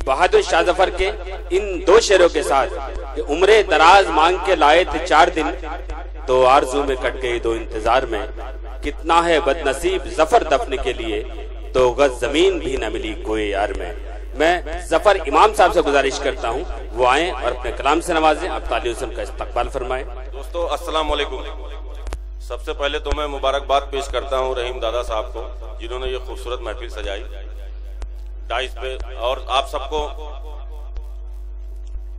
बहादुर शाह जफर के इन दो शेरों के साथ उम्रे दराज मांग के लाए थे 4 दिन, तो आरज़ू में कट गई 2 इंतजार में। कितना है बदनसीब जफर दफन के लिए, तो गज जमीन भी न मिली कोई यार में। मैं जफर इमाम साहब से गुजारिश करता हूँ वो आए और अपने कलाम से नवाजें, आप ताली का इस्तकबाल फरमाएं। दोस्तों अस्सलाम वालेकुम। सबसे पहले तो मैं मुबारकबाद पेश करता हूँ रहीम दादा साहब को, जिन्होंने ये खूबसूरत महफिल सजाई डाइस पे, और आप सबको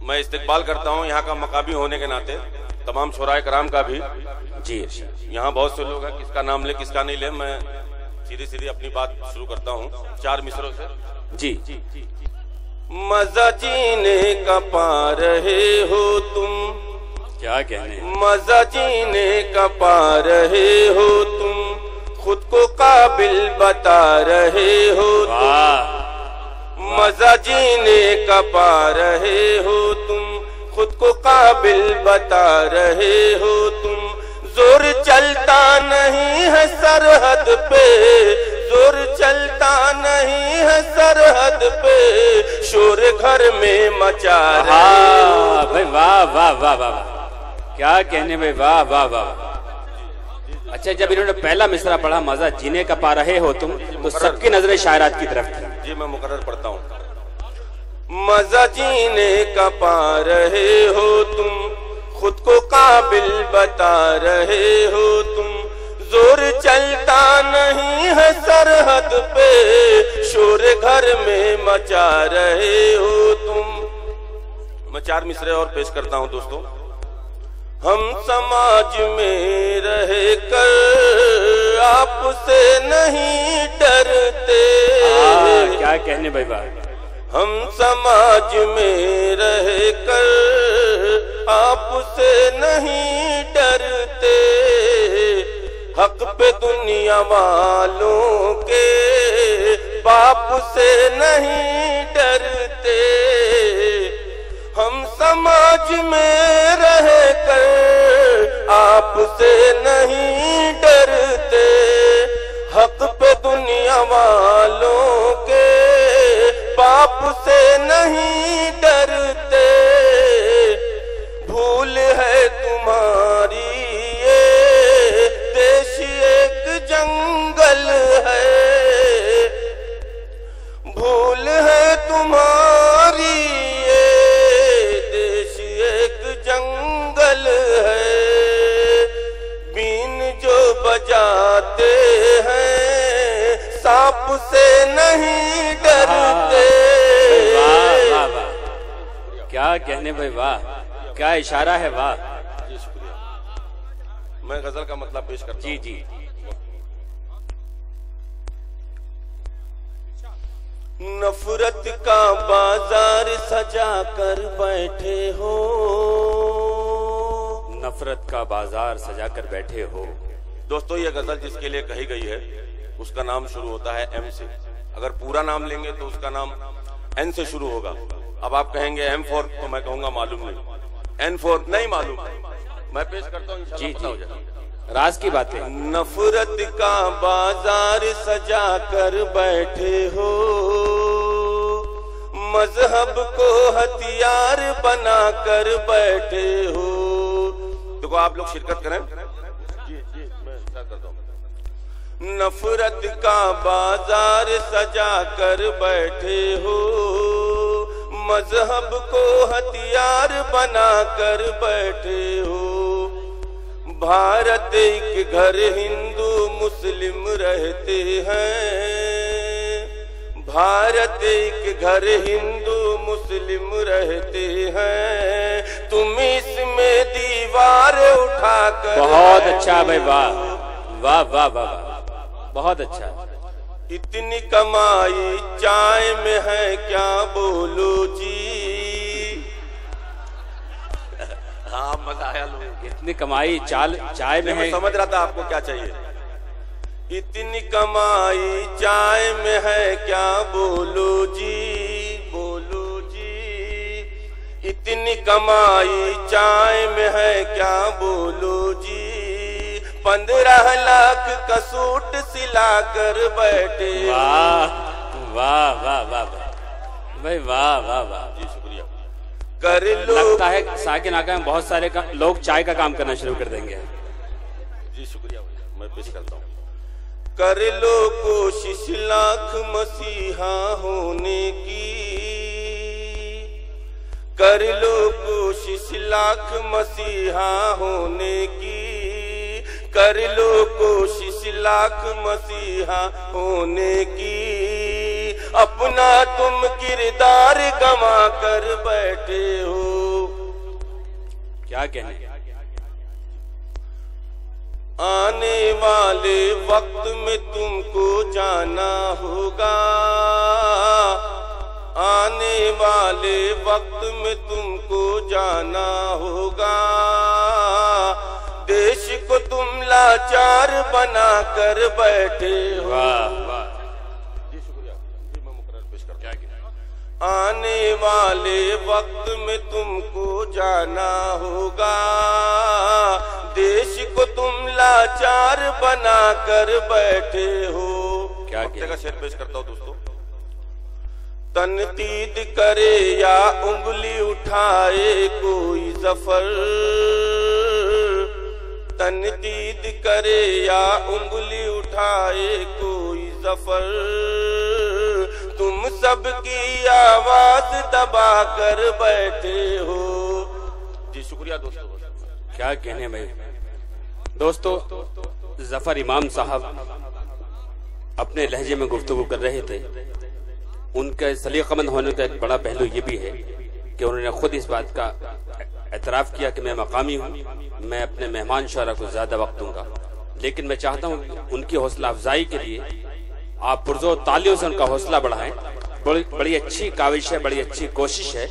मैं इस्तकबाल करता हूँ यहाँ का मकाबी होने के नाते, तमाम शोराए कराम का भी। जी यहाँ बहुत से लोग हैं, किसका नाम ले किसका नहीं ले, मैं सीधी सीधी अपनी बात शुरू करता हूँ 4 मिसरों से। जी। मजा जीने का पा रहे हो तुम, क्या कहने, मजा जीने का पा रहे हो तुम, खुद को काबिल बता रहे हो तुम। मजा जीने का पा रहे हो तुम, खुद को काबिल बता रहे हो तुम। जोर चलता नहीं है सरहद पे, जोर चलता नहीं है सरहद पे, शोर घर में मचा रहे हो। भाई वाह वाह वाह वाह, क्या कहने भाई, वाह वाह वाह। अच्छा, जब इन्होंने पहला मिसरा पढ़ा मजा जीने का पा रहे हो तुम, तो सबकी नजरें शायरात की तरफ थी। जी मैं मुकर्रर पढ़ता हूँ। मजा जीने का पा रहे हो तुम, खुद को काबिल बता रहे हो तुम। जोर चलता नहीं है सरहद पे, शोर घर में मचा रहे हो तुम। मैं 4 मिसरे और पेश करता हूँ दोस्तों। हम समाज में रह कर आपसे नहीं डरते। क्या कहने भाई बात। हम समाज में रह कर आपसे नहीं डरते, हक पे दुनिया वालों के बाप से नहीं डरते। हम समाज में रह कर आपसे नहीं डरते, हक पे दुनिया वालों के बाप से नहीं डरते। भूल है तुम्हारी ये देश एक जंगल है, भूल है तुम्हारी ये देश एक जंगल है। बीन जो बजाते हैं सांप से नहीं डरते। वाह वाह, क्या कहने भाई, वाह क्या इशारा है, वाह। जी शुक्रिया। मैं गजल का मतलब पेश करता हूँ। जी जी। नफरत का बाजार सजा कर बैठे हो, नफरत का बाजार सजा कर बैठे हो। दोस्तों ये गजल जिसके लिए कही गई है उसका नाम शुरू होता है एम से। अगर पूरा नाम लेंगे तो उसका नाम एन से शुरू होगा। अब आप कहेंगे एम फॉर, तो मैं कहूंगा मालूम नहीं, एन फॉर नहीं मालूम। मैं पेश करता हूँ, जी जी, राज की बात है। नफरत का बाजार सजा कर बैठे हो, मजहब को हथियार बना कर बैठे हो। देखो आप लोग शिरकत करें। जी जी मैं स्टार्ट करता हूँ। नफरत का बाजार सजा कर बैठे हो, मजहब को हथियार बना कर बैठे हो। भारत एक घर हिंदू मुस्लिम रहते हैं, भारत एक घर हिंदू मुस्लिम रहते हैं। तुम इसमें दीवार उठा कर, बहुत अच्छा भाई, वाह वाह वाह वाह, बहुत अच्छा। इतनी कमाई चाय में है क्या बोलो जी। हाँ मजा आया लोग। इतनी कमाई चाय में है। समझ रहा था आपको क्या चाहिए। इतनी कमाई चाय में है क्या बोलो जी, बोलो जी। इतनी कमाई चाय में है क्या बोलो जी। 15 लाख का सूट सिला कर बैठे। वाह वाह वाह वाह वाह। भाई वाह वाह वाह, जी शुक्रिया। कर लो, लगता है साकिन आका में बहुत सारे लोग चाय का काम करना शुरू कर देंगे। जी शुक्रिया भैया, मैं पेश करता हूँ। कर लो कोशिश लाख मसीहा होने की, कर लो कोशिश लाख मसीहा होने की, कर लो कोशिश लाख मसीहा होने की, अपना तुम किरदार गंवा कर बैठे हो। क्या कहने, आने वाले वक्त में तुमको जाना होगा, आने वाले वक्त में तुमको जाना होगा, देश को तुम लाचार बना कर बैठे हो। वाह वाह, जी शुक्रिया, जी मैं मुकर्रर पेश करता हूं। आने वाले वक्त में तुमको जाना होगा, देश को तुम लाचार बना कर बैठे हो। क्या का शेर पेश करता हूं दोस्तों। तनकीद करे या उंगली उठाए कोई जफर, तनकीद करे या उंगली उठाए कोई जफर, तुम सबकी आवाज दबा कर बैठे हो। जी शुक्रिया दोस्तों। क्या कहने भाई। दोस्तों, जफर इमाम साहब अपने लहजे में गुफ्तगू कर रहे थे। उनके सलीक़मंद होने का एक बड़ा पहलू ये भी है कि उन्होंने खुद इस बात का एतराफ़ किया कि मैं मकामी हूँ, मैं अपने मेहमान शुरा को ज़्यादा वक्त दूंगा, लेकिन मैं चाहता हूँ कि उनकी हौसला अफजाई के लिए आप पुरजोर तालियों से उनका हौसला बढ़ाएं। बड़ी अच्छी काविश है, बड़ी अच्छी कोशिश है